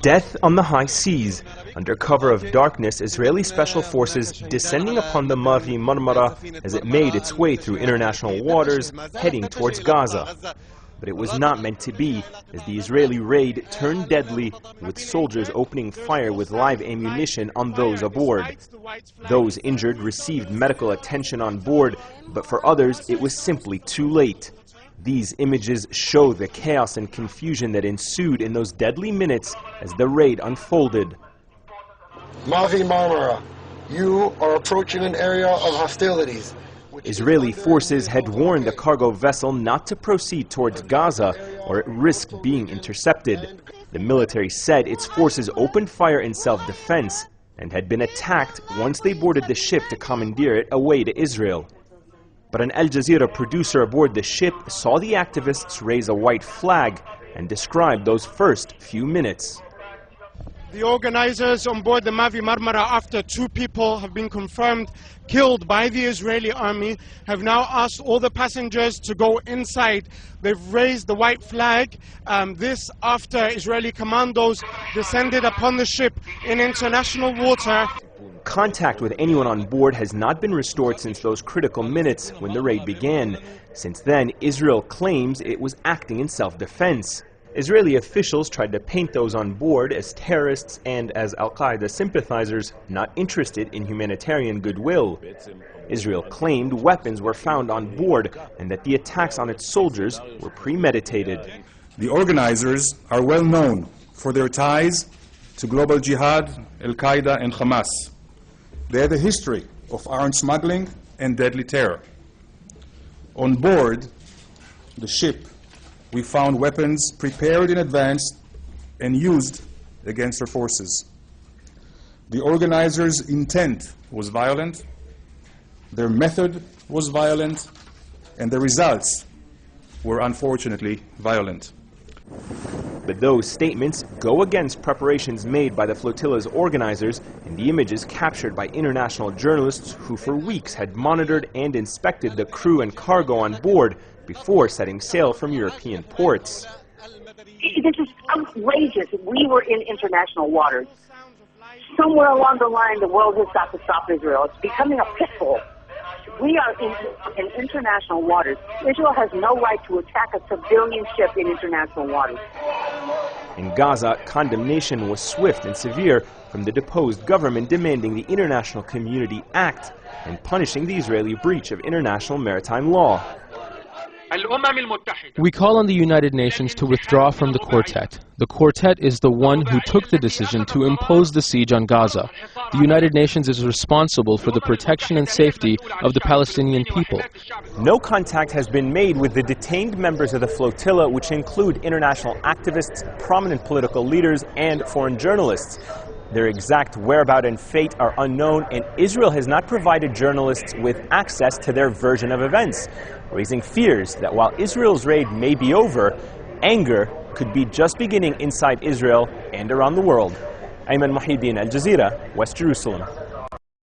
Death on the high seas. Under cover of darkness, Israeli special forces descending upon the Mavi Marmara as it made its way through international waters, heading towards Gaza. But it was not meant to be, as the Israeli raid turned deadly, with soldiers opening fire with live ammunition on those aboard. Those injured received medical attention on board, but for others it was simply too late. These images show the chaos and confusion that ensued in those deadly minutes as the raid unfolded. Mavi Marmara, you are approaching an area of hostilities. Israeli forces had warned the cargo vessel not to proceed towards Gaza or it risked being intercepted. The military said its forces opened fire in self-defense and had been attacked once they boarded the ship to commandeer it away to Israel. But an Al Jazeera producer aboard the ship saw the activists raise a white flag and described those first few minutes. The organizers on board the Mavi Marmara, after 2 people have been confirmed killed by the Israeli army, have now asked all the passengers to go inside. They've raised the white flag. This after Israeli commandos descended upon the ship in international water. Contact with anyone on board has not been restored since those critical minutes when the raid began. Since then, Israel claims it was acting in self-defense. Israeli officials tried to paint those on board as terrorists and as al-Qaeda sympathizers not interested in humanitarian goodwill. Israel claimed weapons were found on board and that the attacks on its soldiers were premeditated. The organizers are well known for their ties to global jihad, al-Qaeda and Hamas. They have a history of arms smuggling and deadly terror. On board the ship, we found weapons prepared in advance and used against our forces. The organizers' intent was violent, their method was violent, and the results were unfortunately violent. But those statements go against preparations made by the flotilla's organizers and the images captured by international journalists who for weeks had monitored and inspected the crew and cargo on board before setting sail from European ports. This is outrageous. We were in international waters. Somewhere along the line, the world has got to stop Israel. It's becoming a pit bull. We are in international waters. Israel has no right to attack a civilian ship in international waters. In Gaza, condemnation was swift and severe from the deposed government demanding the international community act and punishing the Israeli breach of international maritime law. We call on the United Nations to withdraw from the quartet. The quartet is the one who took the decision to impose the siege on Gaza. The United Nations is responsible for the protection and safety of the Palestinian people. No contact has been made with the detained members of the flotilla, which include international activists, prominent political leaders, and foreign journalists. Their exact whereabouts and fate are unknown, and Israel has not provided journalists with access to their version of events, raising fears that while Israel's raid may be over, anger could be just beginning inside Israel and around the world. Ayman Muhyiddin, Al Jazeera, West Jerusalem.